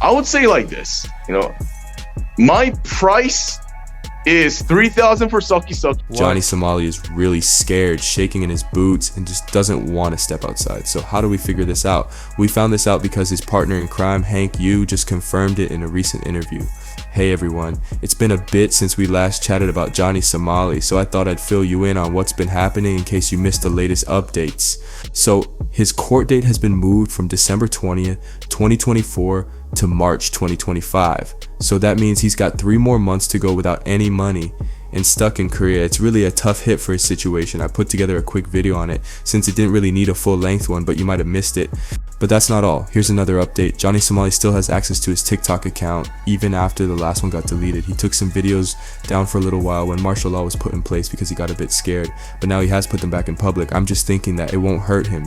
I would say like this, my price is 3,000 for Sucky Sucky. Johnny Somali is really scared, shaking in his boots, and just doesn't want to step outside. So how do we figure this out? We found this out because his partner in crime, Hank Yu, just confirmed it in a recent interview. Hey everyone, it's been a bit since we last chatted about Johnny Somali, so I thought I'd fill you in on what's been happening in case you missed the latest updates. So his court date has been moved from December 20th, 2024 to March 2025. So that means he's got 3 more months to go without any money and stuck in Korea. It's really a tough hit for his situation. I put together a quick video on it since it didn't really need a full length one, but you might have missed it. But that's not all. Here's another update. Johnny Somali still has access to his TikTok account even after the last one got deleted. He took some videos down for a little while when martial law was put in place because he got a bit scared, but now he has put them back in public. I'm just thinking that it won't hurt him,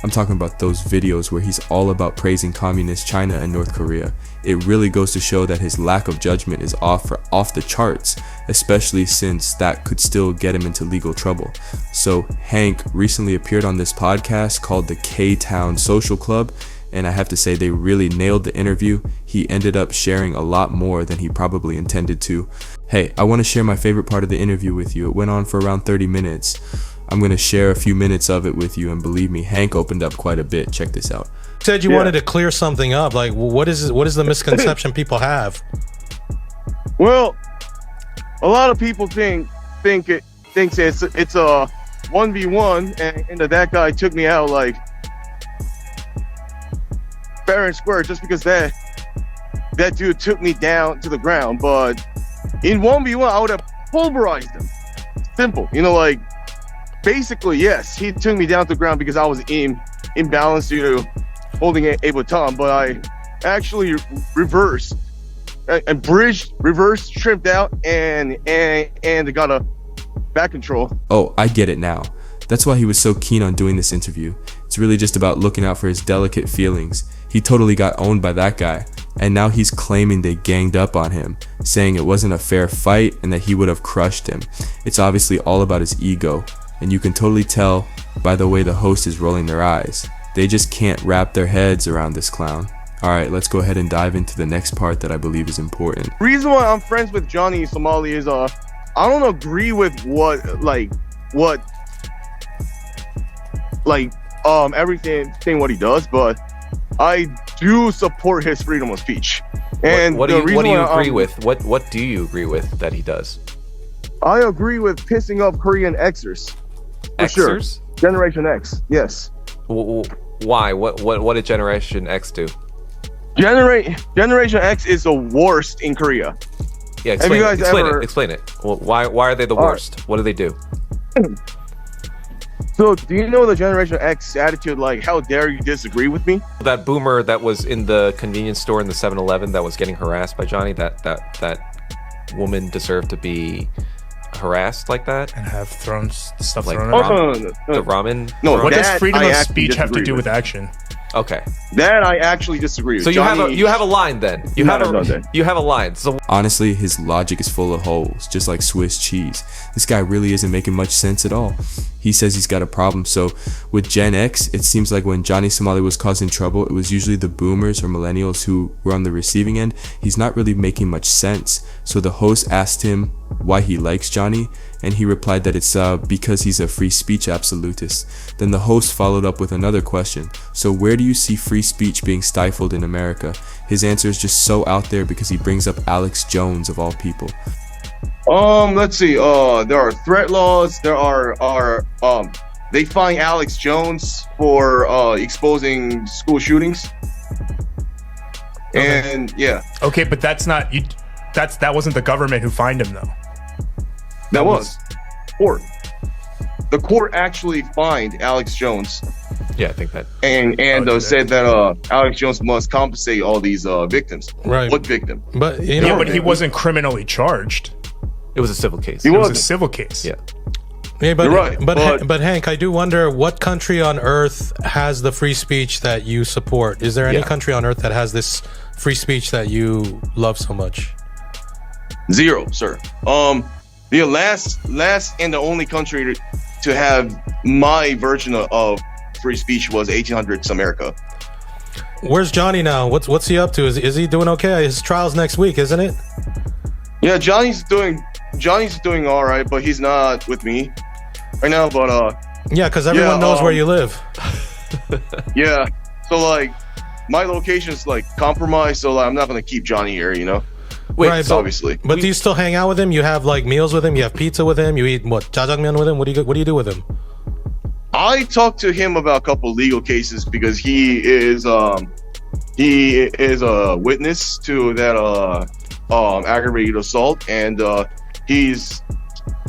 I'm talking about those videos where he's all about praising communist China and North Korea. It really goes to show that his lack of judgment is off the charts, especially since that could still get him into legal trouble. So Hank recently appeared on this podcast called the K-Town Social Club, and I have to say they really nailed the interview. He ended up sharing a lot more than he probably intended to. Hey, I want to share my favorite part of the interview with you. It went on for around 30 minutes. I'm going to share a few minutes of it with you, and believe me, Hank opened up quite a bit. Check this out. You said you wanted to clear something up. Like, what is the misconception people have? Well, a lot of people think it's a 1v1, and that guy took me out like fair and square just because that dude took me down to the ground. But in 1v1, I would have pulverized him. Simple, basically, yes, he took me down to the ground because I was imbalanced due to holding a baton, but I actually reversed and bridged, reversed, tripped out, and got a back control. Oh, I get it now. That's why he was so keen on doing this interview. It's really just about looking out for his delicate feelings. He totally got owned by that guy, and now he's claiming they ganged up on him, saying it wasn't a fair fight and that he would have crushed him. It's obviously all about his ego, and you can totally tell by the way the host is rolling their eyes. They just can't wrap their heads around this clown. Alright, let's go ahead and dive into the next part that I believe is important. The reason why I'm friends with Johnny Somali is I don't agree with everything what he does, but I do support his freedom of speech. And what do you agree with? What do you agree with that he does? I agree with pissing off Korean Xers. For sure. Generation X, yes. Why? What did Generation X do? Generation X is the worst in Korea. Yeah, explain it. Well, why are they the worst? What do they do? So, do you know the Generation X attitude, like, how dare you disagree with me? That boomer that was in the convenience store in the 7-Eleven that was getting harassed by Johnny, that woman deserved to be harassed like that? And have stuff like thrown at her? The ramen? No, what does freedom of speech have to do with action? Okay. That I actually disagree with. So you have a line then. You have a line. So honestly, his logic is full of holes, just like Swiss cheese. This guy really isn't making much sense at all. He says he's got a problem. So with Gen X, it seems like when Johnny Somali was causing trouble, it was usually the boomers or millennials who were on the receiving end. He's not really making much sense. So the host asked him why he likes Johnny, and he replied that it's because he's a free speech absolutist. Then the host followed up with another question. So where do you see free speech being stifled in America? His answer is just so out there because he brings up Alex Jones of all people. Let's see. There are threat laws. There are they fine Alex Jones for exposing school shootings. Okay. And yeah. Okay, but that's not you. That wasn't the government who fined him though. That was court. The court actually fined Alex Jones. Yeah, I think that. And said that Alex Jones must compensate all these victims. Right. What victim? But but he wasn't criminally charged. It was a civil case. It was a civil case. Yeah. Yeah, but, you're right. But Hank, I do wonder what country on earth has the free speech that you support. Is there any country on earth that has this free speech that you love so much? Zero, sir. The last and the only country to have my version of free speech was 1800s America. Where's Johnny now? What's he up to? Is he doing okay? His trial's next week, isn't it? Yeah, Johnny's doing all right, but he's not with me right now. But Yeah, because everyone knows where you live. yeah. So like, my location's like compromised, so like, I'm not gonna keep Johnny here, you know. Wait, Right, so Obviously. But do you still hang out with him? You have like meals with him? You have pizza with him? You eat what, jjajangmyeon with him? What do you do with him? I talked to him about a couple legal cases because he is a witness to that aggravated assault, and he's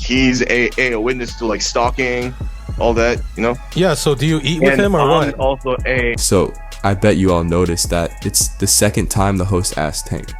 a witness to like stalking, all that, you know. Yeah, so do you eat with And him or I'm what? also a So I bet you all noticed that it's the second time the host asked Hank,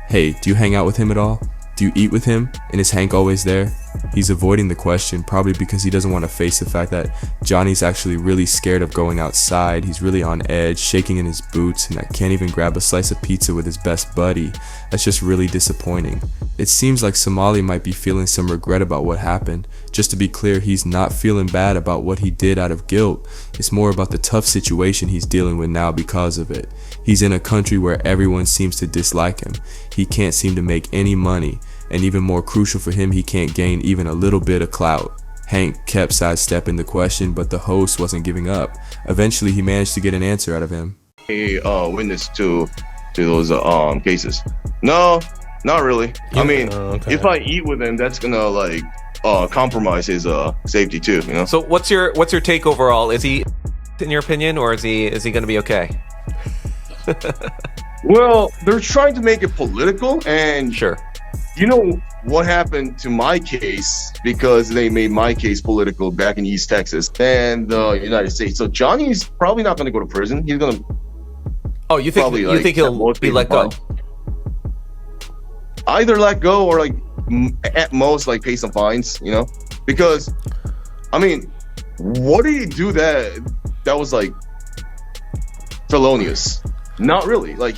hey, do you hang out with him at all? Do you eat with him? And is Hank always there? He's avoiding the question, probably because he doesn't want to face the fact that Johnny's actually really scared of going outside. He's really on edge, shaking in his boots, and I can't even grab a slice of pizza with his best buddy. That's just really disappointing. It seems like Somali might be feeling some regret about what happened. Just to be clear, he's not feeling bad about what he did out of guilt. It's more about the tough situation he's dealing with now because of it. He's in a country where everyone seems to dislike him. He can't seem to make any money, and even more crucial for him, he can't gain even a little bit of clout. Hank kept sidestepping the question, but the host wasn't giving up. Eventually, he managed to get an answer out of him. witness to those cases. No, not really. I mean, okay. if I eat with him, that's gonna like compromise his safety too, you know. So what's your take overall? Is he, in your opinion, or is he going to be okay? Well, they're trying to make it political, and Sure. you know what happened to my case, because they made my case political back in East Texas and the United States. So Johnny's probably not going to go to prison. He's going to Oh, you think probably, you like, think have he'll most be people let go? fine. Either let go or like at most like pay some fines, you know, because I mean, what did he do that was like felonious? Not really. Like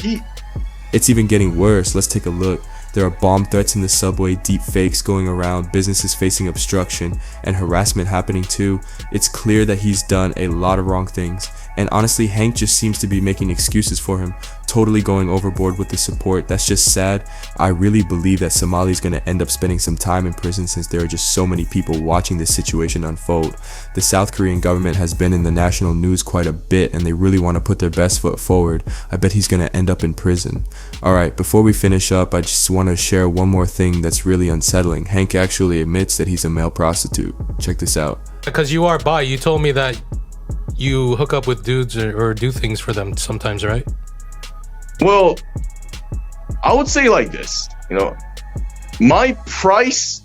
It's even getting worse. Let's take a look. There are bomb threats in the subway, deep fakes going around, businesses facing obstruction, and harassment happening too. It's clear that he's done a lot of wrong things. And honestly, Hank just seems to be making excuses for him, totally going overboard with the support. That's just sad. I really believe that Somali's going to end up spending some time in prison since there are just so many people watching this situation unfold. The South Korean government has been in the national news quite a bit, and they really want to put their best foot forward. I bet he's going to end up in prison. Alright, before we finish up, I just want to share one more thing that's really unsettling. Hank actually admits that he's a male prostitute. Check this out. Because you are bi, you told me that you hook up with dudes or do things for them sometimes, right? well, I would say like this, you know, my price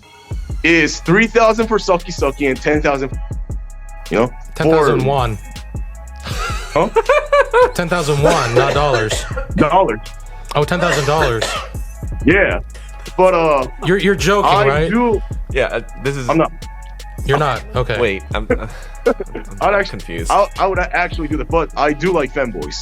is 3,000 for Sucky Sucky and 10,000, you know, 10,000 won. Huh? 10,000 won, not dollars. dollars. Oh, $10,000. Yeah, but You're joking, I right? do. Yeah, this is. I'm not. You're not. Okay. Wait, I'm I'd actually confused. I would actually do that, but I do like femboys.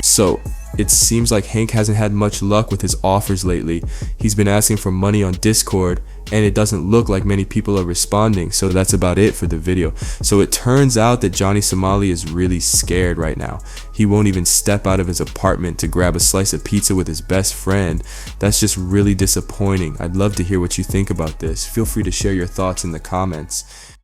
So, it seems like Hank hasn't had much luck with his offers lately. He's been asking for money on Discord, and it doesn't look like many people are responding, so that's about it for the video. So it turns out that Johnny Somali is really scared right now. He won't even step out of his apartment to grab a slice of pizza with his best friend. That's just really disappointing. I'd love to hear what you think about this. Feel free to share your thoughts in the comments.